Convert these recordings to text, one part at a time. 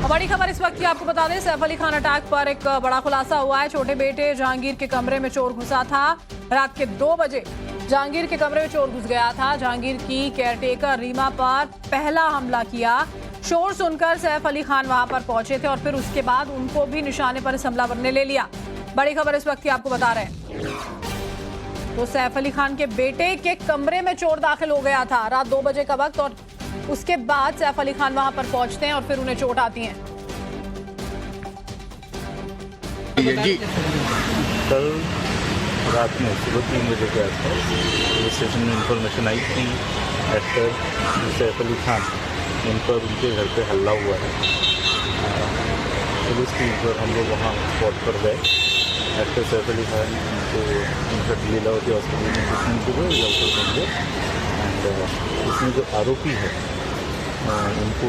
बड़ी खबर इस वक्त की आपको बता दें, सैफ अली खान अटैक पर एक बड़ा खुलासा हुआ है। छोटे बेटे जहांगीर के कमरे में चोर घुसा था। रात के 2 बजे जहांगीर के कमरे में चोर घुस गया था। जहांगीर की केयरटेकर रीमा पर पहला हमला किया। शोर सुनकर सैफ अली खान वहां पर पहुंचे थे और फिर उसके बाद उनको भी निशाने पर इस हमलावर ने ले लिया। बड़ी खबर इस वक्त की आपको बता रहे हैं। तो सैफ अली खान के बेटे के कमरे में चोर दाखिल हो गया था रात 2 बजे का वक्त, और उसके बाद सैफ अली खान वहां पर पहुंचते हैं और फिर उन्हें चोट आती है। जी कल रात में सुबह 3 बजे के आसपास पुलिस स्टेशन में इंफॉर्मेशन आई कि एक्टर सैफ अली खान इन पर उनके घर पे हल्ला हुआ है। पुलिस टीम पर हम लोग वहाँ स्पॉट पर गए। एक्टर सैफ अली खान को उनका लीलावती हॉस्पिटल में ट्रीटमेंट हुए एंड इसमें जो आरोपी है उनको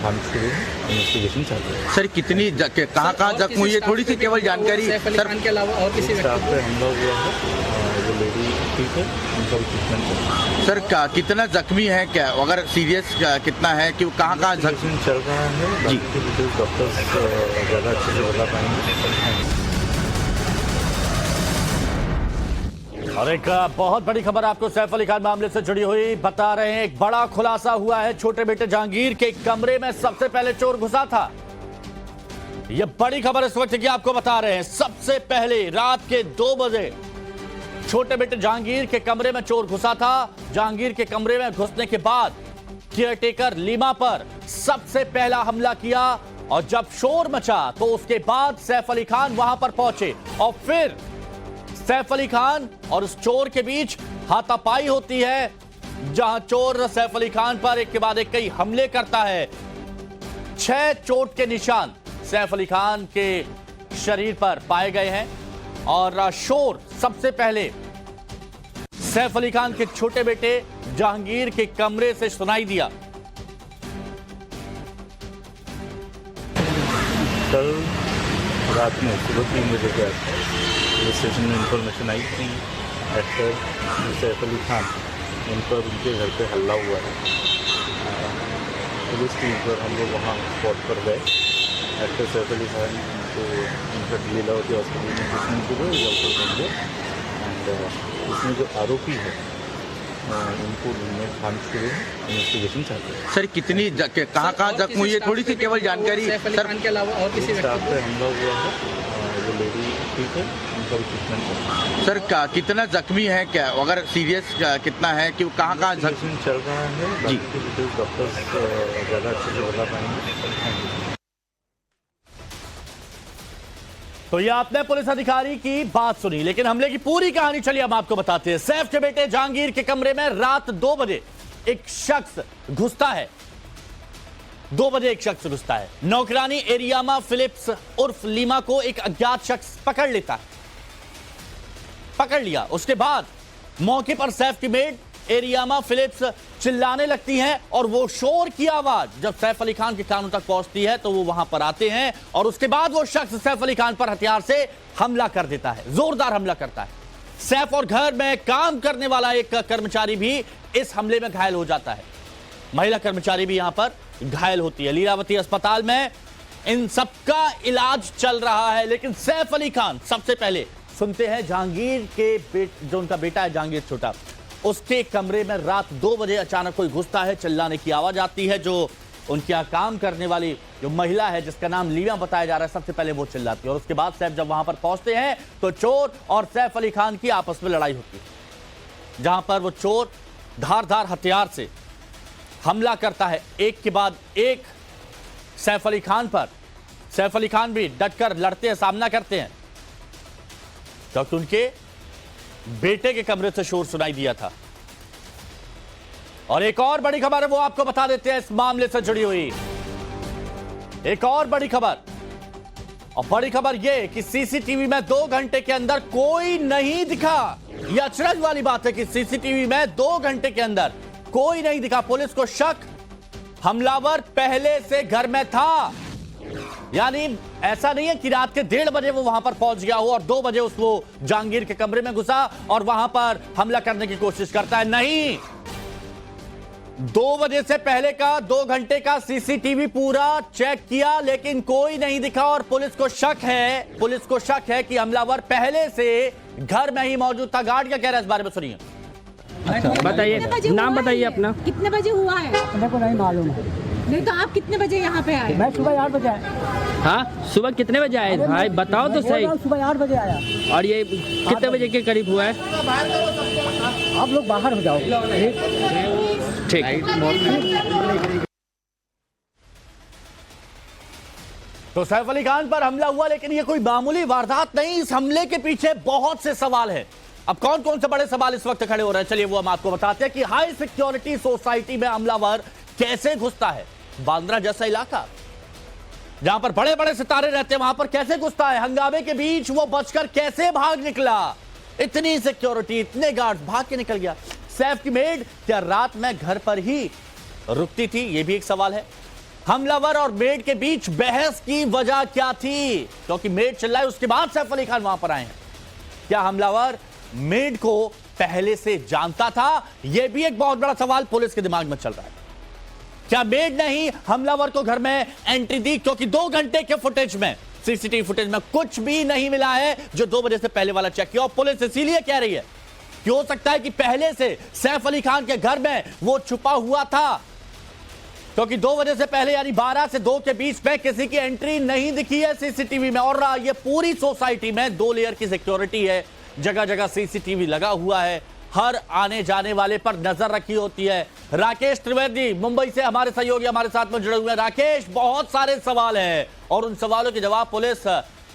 खान शुरू इन्वेस्टिगेशन चल रही है। सर कितनी कहाँ जख्म हुई है, थोड़ी सी केवल जानकारी सर। खान के अलावा और किसी स्टाफ पे हमला हुआ है, जो लेडी ठीक है, उनका भी ट्रीटमेंट चल रहा है। सर कितना जख्मी है, क्या अगर सीरियस कितना है कि कहाँ जख्मी चल रहा है जी, डॉक्टर्स ज़्यादा अच्छे से बता पाएंगे। और एक बहुत बड़ी खबर आपको सैफ अली खान मामले से जुड़ी हुई बता रहे हैं। एक बड़ा खुलासा हुआ है। छोटे बेटे जहांगीर के कमरे में सबसे पहले चोर घुसा था। यह बड़ी खबर इस वक्त की आपको बता रहे हैं। सबसे पहले रात के 2 बजे छोटे बेटे जहांगीर के कमरे में चोर घुसा था। जहांगीर के कमरे में घुसने के बाद केयरटेकर लीमा पर सबसे पहला हमला किया और जब शोर मचा तो उसके बाद सैफ अली खान वहां पर पहुंचे और फिर सैफ अली खान और उस चोर के बीच हाथापाई होती है, जहां चोर सैफ अली खान पर एक के बाद एक कई हमले करता है। 6 चोट के निशान सैफ अली खान के शरीर पर पाए गए हैं और शोर सबसे पहले सैफ अली खान के छोटे बेटे जहांगीर के कमरे से सुनाई दिया। कल रात में सुबह 3 बजे के आसपास पुलिस स्टेशन में इंफॉर्मेशन आई कि एक्टर सैफ अली खान इन पर उनके घर पे हल्ला हुआ है। पुलिस टीम पर हम लोग वहाँ स्पॉट पर गए। एक्टर सैफ अली खान को उनका लीलावती हॉस्पिटल में ट्रीटमेंट हुए एंड इसमें जो आरोपी है उनको खान शुरू इन्वेस्टिगेशन चल रही है। सर कितनी कहाँ जख्म हुई है, थोड़ी सी केवल जानकारी सर। के अलावा और किसी स्टाफ पे हमला हुआ है, जो लेडी ठीक है, उनका भी ट्रीटमेंट चल रहा है। सर कितना जख्मी है, क्या अगर सीरियस कितना है कि कहाँ जख्मी चल रहा है जी, डॉक्टर्स ज़्यादा अच्छे से बता पाएंगे। तो ये आपने पुलिस अधिकारी की बात सुनी, लेकिन हमले की पूरी कहानी चलिए हम आपको बताते हैं। सैफ के बेटे जहांगीर के कमरे में रात 2 बजे एक शख्स घुसता है। 2 बजे एक शख्स घुसता है। नौकरानी एरियामा फिलिप्स उर्फ लीमा को एक अज्ञात शख्स पकड़ लिया। उसके बाद मौके पर सैफ की मेड एरियामा फिलिप्स चिल्लाने लगती हैं और वो शोर की आवाज जब सैफ अली खान के कानों तक पहुंचती है तो वो वहां पर आते हैं और उसके बाद वो शख्स सैफ अली खान पर हथियार से हमला कर देता है, जोरदार हमला करता है। सैफ और घर में काम करने वाला एक कर्मचारी भी इस हमले में घायल हो जाता है। महिला कर्मचारी भी यहां पर घायल होती है। लीलावती अस्पताल में इन सबका इलाज चल रहा है, लेकिन सैफ अली खान सबसे पहले सुनते हैं जहांगीर के जो उनका बेटा है जहांगीर छोटा, उसके कमरे में रात 2 बजे अचानक कोई घुसता है, चिल्लाने की आवाज आती है। जो उनके यहाँ काम करने वाली जो महिला है जिसका नाम लीमा बताया जा रहा है, सबसे पहले वो चिल्लाती है और उसके बाद सैफ जब वहां पर पहुंचते हैं तो चोर और सैफ अली खान की आपस में लड़ाई होती है, जहां पर वो चोर धारदार हथियार से हमला करता है एक के बाद एक सैफ अली खान पर। सैफ अली खान भी डटकर लड़ते हैं, सामना करते हैं, क्योंकि उनके बेटे के कमरे से शोर सुनाई दिया था। और एक और बड़ी खबर है वो आपको बता देते हैं इस मामले से जुड़ी हुई। एक और बड़ी खबर, और बड़ी खबर यह कि सीसीटीवी में 2 घंटे के अंदर कोई नहीं दिखा। यह अचरज वाली बात है कि सीसीटीवी में 2 घंटे के अंदर कोई नहीं दिखा। पुलिस को शक हमलावर पहले से घर में था, यानी ऐसा नहीं है कि रात के 1:30 बजे वो वहां पर पहुंच गया हो और 2 बजे उसको जहांगीर के कमरे में घुसा और वहां पर हमला करने की कोशिश करता है। नहीं, 2 बजे से पहले का 2 घंटे का सीसीटीवी पूरा चेक किया, लेकिन कोई नहीं दिखा और पुलिस को शक है कि हमलावर पहले से घर में ही मौजूद था। गार्ड क्या कह रहा है इस बारे में सुनिए। बताइए, नाम बताइए अपना। कितने बजे हुआ है? मेरे को नहीं मालूम है। नहीं तो आप कितने बजे यहाँ पे आए? मैं सुबह 8 बजे आया। हाँ, सुबह कितने बजे आए भाई, बताओ तो सही। सुबह 8 बजे आया। और ये कितने बजे के करीब हुआ है? आप लोग बाहर हो जाओ। ठीक। तो सैफ अली खान पर हमला हुआ, लेकिन ये कोई मामूली वारदात नहीं। इस हमले के पीछे बहुत से सवाल हैं। अब कौन कौन से बड़े सवाल इस वक्त खड़े हो रहे हैं, चलिए वो हम आपको बताते हैं कि हाई सिक्योरिटी सोसाइटी में हमलावर कैसे घुसता है। बांद्रा जैसा इलाका जहां पर बड़े बड़े सितारे रहते हैं, वहां पर कैसे घुसता है। हंगामे के बीच वो बचकर कैसे भाग निकला। इतनी सिक्योरिटी, इतने गार्ड, भाग के निकल गया। सैफ की मेड क्या रात में घर पर ही रुकती थी, यह भी एक सवाल है। हमलावर और मेड के बीच बहस की वजह क्या थी, क्योंकि मेड चिल्लाई, उसके बाद सैफ अली खान वहां पर आए हैं। क्या हमलावर मेड को पहले से जानता था, यह भी एक बहुत बड़ा सवाल पुलिस के दिमाग में चल रहा है। क्या मेड ने ही हमलावर को घर में एंट्री दी, क्योंकि 2 घंटे के फुटेज में, सीसीटीवी फुटेज में कुछ भी नहीं मिला है जो 2 बजे से पहले वाला चेक किया। और पुलिस इसीलिए कह रही है कि हो सकता है कि पहले से सैफ अली खान के घर में वो छुपा हुआ था, क्योंकि 2 बजे से पहले यानी 12 से 2 के बीच में किसी की एंट्री नहीं दिखी है सीसीटीवी में। और ये पूरी सोसाइटी में 2 लेयर की सिक्योरिटी है, जगह जगह सीसीटीवी लगा हुआ है, हर आने जाने वाले पर नजर रखी होती है। राकेश त्रिवेदी मुंबई से हमारे सहयोगी हमारे साथ में जुड़े हुए हैं। राकेश, बहुत सारे सवाल हैं और उन सवालों के जवाब पुलिस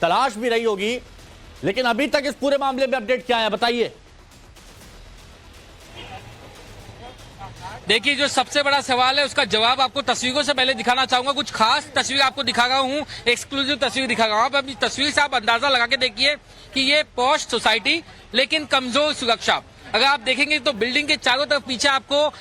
तलाश भी रही होगी, लेकिन अभी तक इस पूरे मामले में अपडेट क्या है, बताइए। देखिए, जो सबसे बड़ा सवाल है उसका जवाब आपको तस्वीरों से पहले दिखाना चाहूंगा। कुछ खास तस्वीर आपको दिखा रहा हूँ, एक्सक्लूसिव तस्वीर दिखा रहा हूँ। आप अपनी तस्वीर से आप अंदाजा लगा के देखिए कि ये पॉश सोसाइटी लेकिन कमजोर सुरक्षा। अगर आप देखेंगे तो बिल्डिंग के चारों तरफ पीछे आपको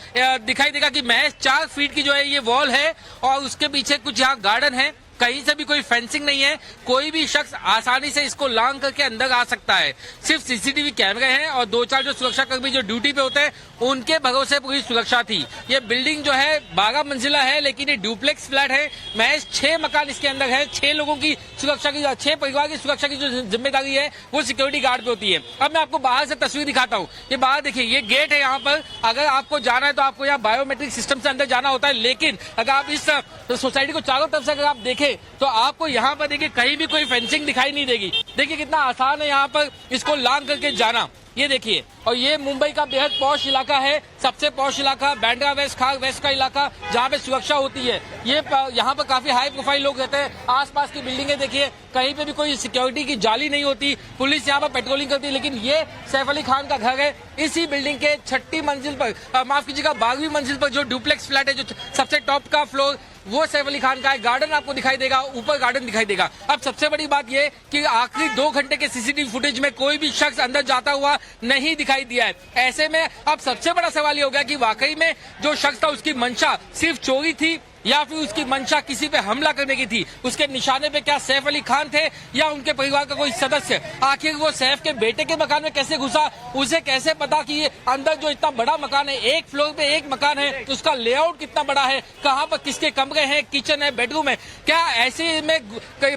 दिखाई देगा कि महज 4 फीट की जो है ये वॉल है और उसके पीछे कुछ यहाँ गार्डन है। कहीं से भी कोई फेंसिंग नहीं है, कोई भी शख्स आसानी से इसको लांग करके अंदर आ सकता है। सिर्फ सीसीटीवी कैमरे हैं और 2-4 जो सुरक्षा कर्मी जो ड्यूटी पे होते हैं उनके भरोसे पूरी सुरक्षा थी। ये बिल्डिंग जो है 12 मंजिला है, लेकिन ये डुप्लेक्स फ्लैट है। महज 6 मकान इसके अंदर है। 6 लोगों की सुरक्षा की, 6 परिवार की सुरक्षा की जो जिम्मेदारी है वो सिक्योरिटी गार्ड पे होती है। अब मैं आपको बाहर से तस्वीर दिखाता हूँ। ये बाहर देखिए, ये गेट है। यहाँ पर अगर आपको जाना है तो आपको यहाँ बायोमेट्रिक सिस्टम से अंदर जाना होता है, लेकिन अगर आप इस सोसाइटी को चारों तरफ से अगर आप देखें तो आपको यहाँ पर देखिए कहीं भी कोई फेंसिंग दिखाई नहीं देगी। देखिए कितना आसान है यहाँ पर इसको लांग करके जाना, ये देखिए। और ये मुंबई का बेहद पॉश इलाका है, सबसे पॉश इलाका, बांद्रा वेस्ट, खाग वेस्ट का इलाका, जहाँ पे सुरक्षा होती है। ये यहाँ पर काफी हाई प्रोफाइल लोग रहते हैं। आसपास की बिल्डिंगें देखिए, कहीं पे भी कोई सिक्योरिटी की जाली नहीं होती। पुलिस यहाँ पर पेट्रोलिंग करती है, लेकिन ये सैफ अली खान का घर है। इसी बिल्डिंग के 6ठी मंजिल पर, माफ कीजिएगा 12वीं मंजिल पर जो डुप्लेक्स फ्लैट है, जो सबसे टॉप का फ्लोर, वो सैफ अली खान का है। गार्डन आपको दिखाई देगा, ऊपर गार्डन दिखाई देगा। अब सबसे बड़ी बात ये कि आखिरी 2 घंटे के सीसीटीवी फुटेज में कोई भी शख्स अंदर जाता हुआ नहीं दिखाई दिया है। ऐसे में अब सबसे बड़ा सवाल ये हो गया कि वाकई में जो शख्स था उसकी मंशा सिर्फ चोरी थी या फिर उसकी मंशा किसी पे हमला करने की थी। उसके निशाने पे क्या सैफ अली खान थे या उनके परिवार का कोई सदस्य। आखिर वो सैफ के बेटे के मकान में कैसे घुसा, उसे कैसे पता कि ये अंदर जो इतना बड़ा मकान है, 1 फ्लोर पे 1 मकान है, तो उसका लेआउट कितना बड़ा है, कहाँ पर किसके कमरे हैं, किचन है, बेडरूम है। क्या ऐसे में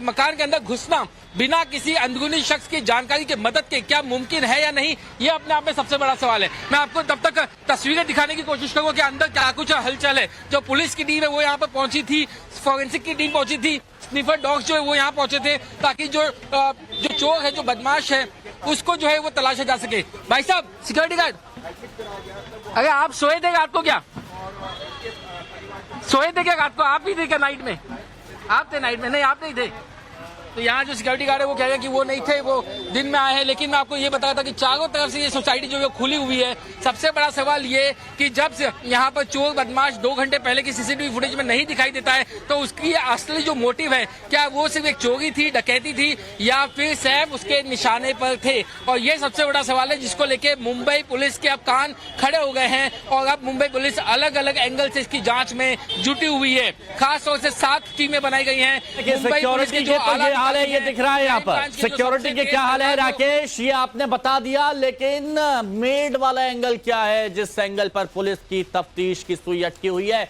मकान के अंदर घुसना बिना किसी अंदरूनी शख्स की जानकारी के मदद के क्या मुमकिन है या नहीं, ये अपने आप में सबसे बड़ा सवाल है। मैं आपको तब तक तस्वीरें दिखाने की कोशिश करूंगा कि अंदर क्या कुछ हलचल है। जो पुलिस की टीम है वो यहाँ पर पहुंची थी, फॉरेंसिक की टीम पहुंची थी, स्निफर डॉग्स जो है वो यहाँ पहुंचे थे, ताकि जो चोर है, जो बदमाश है, उसको जो है वो तलाशा जा सके। भाई साहब सिक्योरिटी गार्ड, अरे आप सोए थे रात को? क्या सोए थे क्या रात को? आप ही थे क्या नाइट में? आप थे नाइट में? नहीं, आप नहीं थे। तो यहाँ जो सिक्योरिटी गार्ड है वो कह रहे हैं कि वो नहीं थे, वो दिन में आए हैं। लेकिन मैं आपको ये बताया था कि चारों तरफ से ये सोसाइटी जो है खुली हुई है। सबसे बड़ा सवाल ये कि जब से यहाँ पर चोर बदमाश 2 घंटे पहले की सीसीटीवी फुटेज में नहीं दिखाई देता है, तो उसकी असली जो मोटिव है, क्या वो सिर्फ एक चोरी थी, डकैती थी, या फिर सैफ उसके निशाने पर थे। और ये सबसे बड़ा सवाल है जिसको लेके मुंबई पुलिस के अब कान खड़े हो गए हैं और अब मुंबई पुलिस अलग अलग एंगल से इसकी जाँच में जुटी हुई है। खास तौर से 7 टीमें बनाई गई हैं। मुंबई पुलिस की जो आला हाल है ये दिख रहा है यहाँ पर। ब्रांच के जो सिक्योरिटी सबसे के क्या हाल है तेज राकेश, ये आपने बता दिया, लेकिन मेड वाला एंगल क्या है जिस एंगल पर पुलिस की तफ्तीश की सुई अटकी हुई है?